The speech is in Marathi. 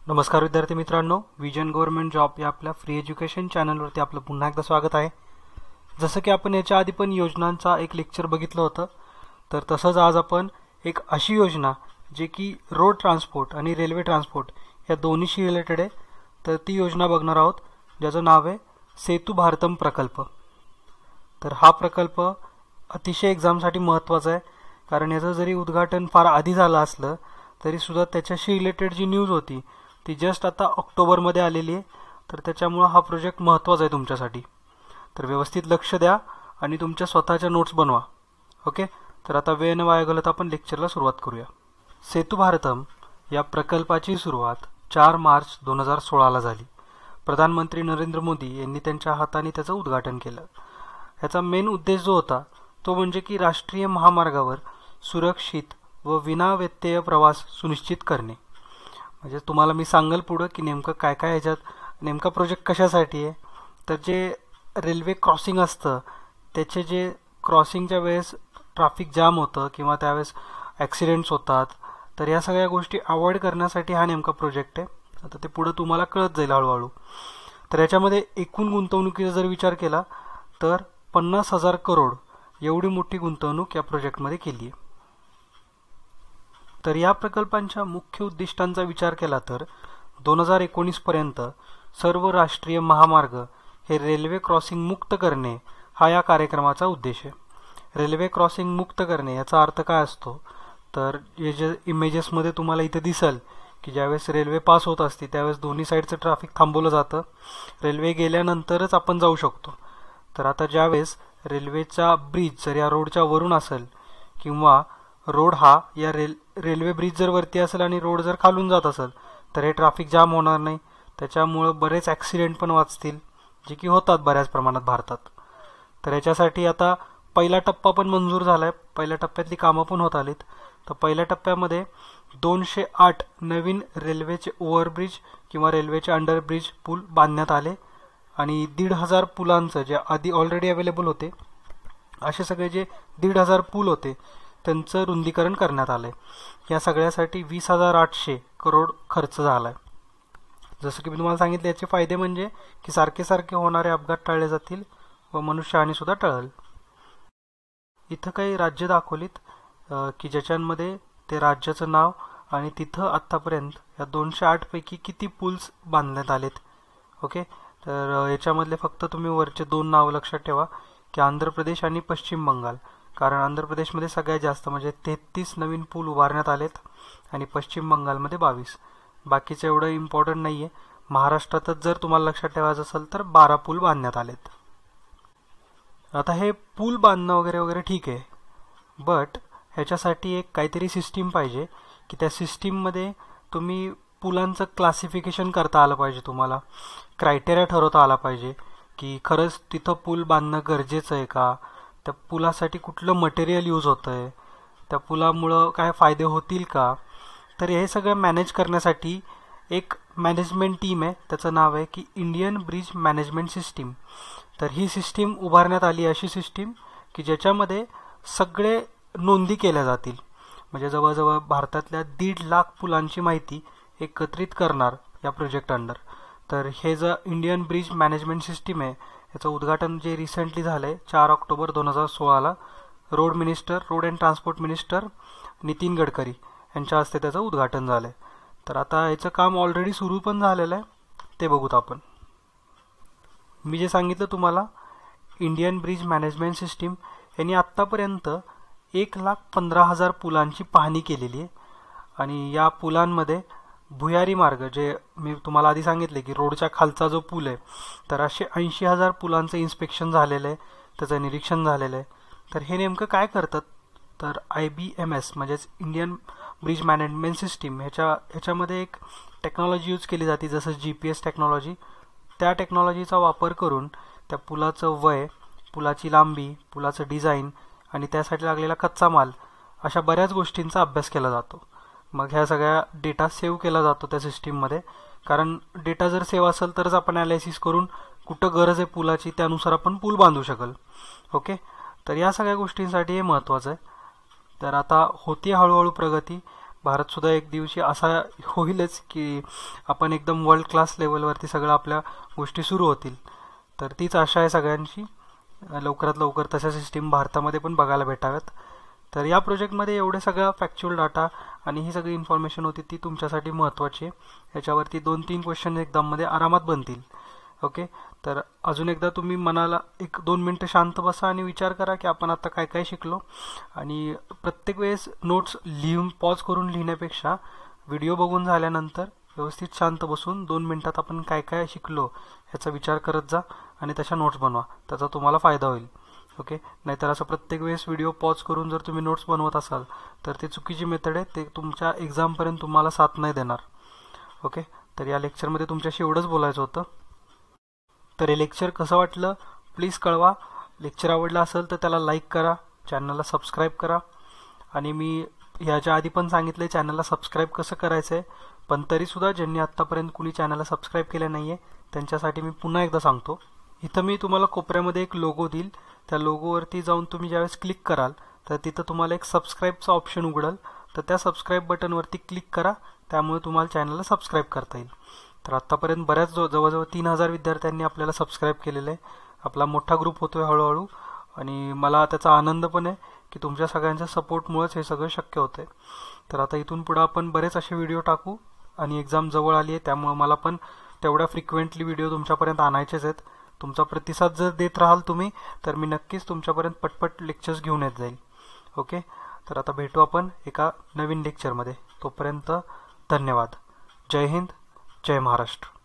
नमस्कार विद्यार्थी मित्रांनो, विजन गव्हर्नमेंट जॉब या आपल्या फ्री एज्युकेशन चॅनलवरती आपलं पुन्हा एकदा स्वागत आहे। जसं की आपण याच्या आधी पण योजनांचा एक लेक्चर बघितलं होतं, तर तसंच आज आपण एक अशी योजना जे की रोड ट्रान्सपोर्ट आणि रेल्वे ट्रान्सपोर्ट या दोन्हीशी रिलेटेड आहे, तर ती योजना बघणार आहोत, ज्याचं नाव आहे सेतु भारतम प्रकल्प। तर हा प्रकल्प अतिशय एक्झामसाठी महत्त्वाचा आहे, कारण याचं जरी उद्घाटन फार आधी झालं असलं तरी सुद्धा त्याच्याशी रिलेटेड जी न्यूज होती ती जस्ट आता ऑक्टोबरमध्ये आलेली आहे। तर त्याच्यामुळे हा प्रोजेक्ट महत्त्वाचा आहे तुमच्यासाठी। तर व्यवस्थित लक्ष द्या आणि तुमच्या स्वतःच्या नोट्स बनवा। ओके, तर आता वेळ न वाया घालवता आपण लेक्चरला सुरुवात करूया। सेतु भारतम या प्रकल्पाची सुरुवात 4 मार्च 2016ला झाली। प्रधानमंत्री नरेंद्र मोदी यांनी त्यांच्या हाताने त्याचं उद्घाटन केलं। याचा मेन उद्देश जो होता तो म्हणजे की राष्ट्रीय महामार्गावर सुरक्षित व विना व्यत्यय प्रवास सुनिश्चित करणे। म्हणजे तुम्हाला मी सांगेल पुढे की नेमकं काय काय ह्याच्यात नेमका प्रोजेक्ट कशासाठी आहे। तर जे रेल्वे क्रॉसिंग असतं त्याचे जे क्रॉसिंगच्या वेळेस ट्रॅफिक जाम होतं किंवा त्यावेळेस ॲक्सिडेंट्स होतात, तर या सगळ्या गोष्टी अवॉइड करण्यासाठी हा नेमका प्रोजेक्ट आहे। आता ते पुढे तुम्हाला कळत जाईल हळूहळू। तर याच्यामध्ये एकूण गुंतवणुकीचा जर विचार केला तर 50,000 करोड एवढी मोठी गुंतवणूक या प्रोजेक्टमध्ये केली आहे। तर या प्रकल्पांच्या मुख्य उद्दिष्टांचा विचार केला तर 2019 पर्यंत सर्व राष्ट्रीय महामार्ग हे रेल्वे क्रॉसिंग मुक्त करणे हा या कार्यक्रमाचा उद्देश आहे। रेल्वे क्रॉसिंग मुक्त करणे याचा अर्थ काय असतो, तर हे जे इमेजेसमध्ये तुम्हाला इथे दिसेल की ज्यावेळेस रेल्वे पास होत असते त्यावेळेस दोन्ही साईडचं ट्रॅफिक थांबवलं जातं, रेल्वे गेल्यानंतरच आपण जाऊ शकतो। तर आता ज्यावेळेस रेल्वेचा ब्रिज जर या रोडच्या वरून असेल किंवा रोड हा या रेल्वे ब्रिज जर वरती असेल आणि रोड जर खालून जात असेल तर हे ट्रॅफिक जाम होणार नाही। त्याच्यामुळे बरेच ॲक्सिडेंट पण वाचतील, जे की होतात बऱ्याच प्रमाणात भारतात। तर याच्यासाठी आता पहिला टप्पा पण मंजूर झाला आहे, पहिल्या टप्प्यातली कामं पण होत आलीत। तर पहिल्या टप्प्यामध्ये 208 नवीन रेल्वेचे ओव्हरब्रिज किंवा रेल्वेचे अंडरब्रिज पूल बांधण्यात आले आणि 1,500 पुलांचं जे आधी ऑलरेडी अवेलेबल होते असे सगळे जे 1,500 पूल होते त्यांचं रुंदीकरण करण्यात आलं आहे। या सगळ्यासाठी 20,800 करोड खर्च झाला आहे। जसं की मी तुम्हाला सांगितलं, याचे फायदे म्हणजे की सारखे सारखे होणारे अपघात टाळले जातील व मनुष्यहानी सुद्धा टळेल। इथं काही राज्य दाखवलीत की ज्याच्यामध्ये ते राज्याचं नाव आणि तिथं आत्तापर्यंत या 208 पैकी किती पूल्स बांधण्यात आलेत। ओके, तर याच्यामधले फक्त तुम्ही वरचे 2 नाव लक्षात ठेवा की आंध्र प्रदेश आणि पश्चिम बंगाल, कारण आंध्र प्रदेशमध्ये सगळ्यात जास्त म्हणजे 33 नवीन पूल उभारण्यात आलेत आणि पश्चिम बंगालमध्ये 22। बाकीचं एवढं इम्पॉर्टंट नाही आहे। महाराष्ट्रातच जर तुम्हाला लक्षात ठेवायचं असेल तर 12 पूल बांधण्यात आलेत। आता हे पूल बांधणं वगैरे वगैरे ठीक आहे, बट ह्याच्यासाठी एक काहीतरी सिस्टीम पाहिजे की त्या सिस्टीममध्ये तुम्ही पुलांचं क्लासिफिकेशन करता आलं पाहिजे, तुम्हाला क्रायटेरिया ठरवता आला पाहिजे की खरंच तिथं पूल बांधणं गरजेचं आहे का, त्या पुलासाठी कुठलं मटेरियल यूज होतं आहे, त्या पुलामुळं काय फायदे होतील का। तर हे सगळं मॅनेज करण्यासाठी एक मॅनेजमेंट टीम आहे, त्याचं नाव आहे की इंडियन ब्रिज मॅनेजमेंट सिस्टीम। तर ही सिस्टीम उभारण्यात आली, अशी सिस्टीम की ज्याच्यामध्ये सगळे नोंदी केल्या जातील। म्हणजे जवळजवळ भारतातल्या 1.5 लाख पुलांची माहिती एकत्रित करणार या प्रोजेक्ट अंडर। तर हे जे इंडियन ब्रिज मॅनेजमेंट सिस्टीम आहे याचं उद्घाटन जे रिसेंटली झालं आहे 4 ऑक्टोबर 2016ला road and transport minister Nitin Gadkari यांच्या हस्ते त्याचं उद्घाटन झालं आहे। तर आता याचं काम ऑलरेडी सुरू पण झालेलं आहे, ते बघूत आपण। मी जे सांगितलं तुम्हाला, इंडियन ब्रिज मॅनेजमेंट सिस्टीम यांनी आत्तापर्यंत 1,15,000 पुलांची पाहणी केलेली आहे आणि या पुलांमध्ये भुयारी मार्ग, जे मी तुम्हाला आधी सांगितले की रोडच्या खालचा जो पूल आहे, तर असे 80,000 पुलांचं इन्स्पेक्शन झालेलं आहे, त्याचं निरीक्षण झालेलं आहे। तर हे नेमकं काय करतात, तर IBMS म्हणजेच इंडियन ब्रिज मॅनेजमेंट सिस्टीम ह्याच्यामध्ये एक टेक्नॉलॉजी यूज केली जाते, जसं GPS टेक्नॉलॉजी। त्या टेक्नॉलॉजीचा वापर करून त्या पुलाचं वय, पुलाची लांबी, पुलाचं डिझाईन आणि त्यासाठी लागलेला कच्चा माल अशा बऱ्याच गोष्टींचा अभ्यास केला जातो। मग ह्या सगळ्या डेटा सेव्ह केला जातो त्या सिस्टीममध्ये, कारण डेटा जर सेव्ह असेल तरच आपण ॲनालिसिस करून कुठं गरज आहे पुलाची त्यानुसार आपण पूल बांधू शकाल। ओके, तर या सगळ्या गोष्टींसाठी हे महत्त्वाचं आहे। तर आता होती हळूहळू प्रगती, भारतसुद्धा एक दिवशी असा होईलच की आपण एकदम वर्ल्ड क्लास लेवलवरती सगळं आपल्या गोष्टी सुरू होतील. तर तीच आशा आहे सगळ्यांची. लवकरात लवकर तशा सिस्टीम भारतामध्ये पण बघायला भेटाव्यात. तर या प्रोजेक्टमध्ये एवढे सगळा फॅक्च्युअल डाटा आणि ही सगळी इन्फॉर्मेशन होती ती तुमच्यासाठी महत्त्वाची आहे. याच्यावरती 2-3 क्वेश्चन एक्झाममध्ये आरामात बनतील. ओके, तर अजून एकदा तुम्ही मनाला 1-2 मिनटं शांत बसा आणि विचार करा की आपण आता काय काय शिकलो. आणि प्रत्येक वेळेस नोट्स लिहून पॉज करून लिहिण्यापेक्षा व्हिडिओ बघून झाल्यानंतर व्यवस्थित शांत बसून 2 मिनटात आपण काय काय शिकलो ह्याचा विचार करत जा आणि तशा नोट्स बनवा. त्याचा तुम्हाला फायदा होईल. ओके, नाहीतर असं प्रत्येक वेळेस व्हिडिओ पॉज करून जर तुम्ही नोट्स बनवत असाल तर ते चुकीची मेथड आहे. ते तुमच्या एक्झामपर्यंत तुम्हाला साथ नाही देणार. ओके, तर या लेक्चरमध्ये तुमच्याशी एवढंच बोलायचं होतं. तर हे लेक्चर कसं वाटलं प्लीज कळवा. लेक्चर आवडलं असेल तर त्याला लाईक करा, चॅनलला सबस्क्राईब करा. आणि मी ह्याच्या आधी पण सांगितलं चॅनलला सबस्क्राईब कसं करायचं आहे, पण तरीसुद्धा ज्यांनी आत्तापर्यंत कुणी चॅनलला सबस्क्राईब केलं नाही आहे त्यांच्यासाठी मी पुन्हा एकदा सांगतो. इथं मी तुम्हाला कोपऱ्यामध्ये एक लोगो देईल. त्या लोगोवरती जाऊन तुम्ही ज्यावेळेस क्लिक कराल तर तिथं तुम्हाला एक सबस्क्राईबचा ऑप्शन उघडेल. तर त्या सबस्क्राईब बटनवरती क्लिक करा. त्यामुळे तुम्हाला चॅनलला सबस्क्राईब करता येईल. तर आत्तापर्यंत बऱ्याच जवळजवळ 3000 विद्यार्थ्यांनी आपल्याला सबस्क्राईब केलेलं आहे. आपला मोठा ग्रुप होतोय हळूहळू आणि मला त्याचा आनंद पण आहे की तुमच्या सगळ्यांच्या सपोर्टमुळेच हे सगळं शक्य होतं आहे. तर आता इथून पुढं आपण बरेच असे व्हिडिओ टाकू आणि एक्झाम जवळ आली आहे त्यामुळे मला पण तेवढ्या फ्रिक्वेंटली व्हिडिओ तुमच्यापर्यंत आणायचेच आहेत. तुमचा प्रतिसाद जर देत राहाल तुम्ही तर मी नक्कीच तुमच्यापर्यंत पटपट लेक्चर्स घेऊन येत जाईल. ओके, तर आता भेटू आपण एका नवीन लेक्चरमध्ये. तोपर्यंत धन्यवाद. जय हिंद, जय महाराष्ट्र.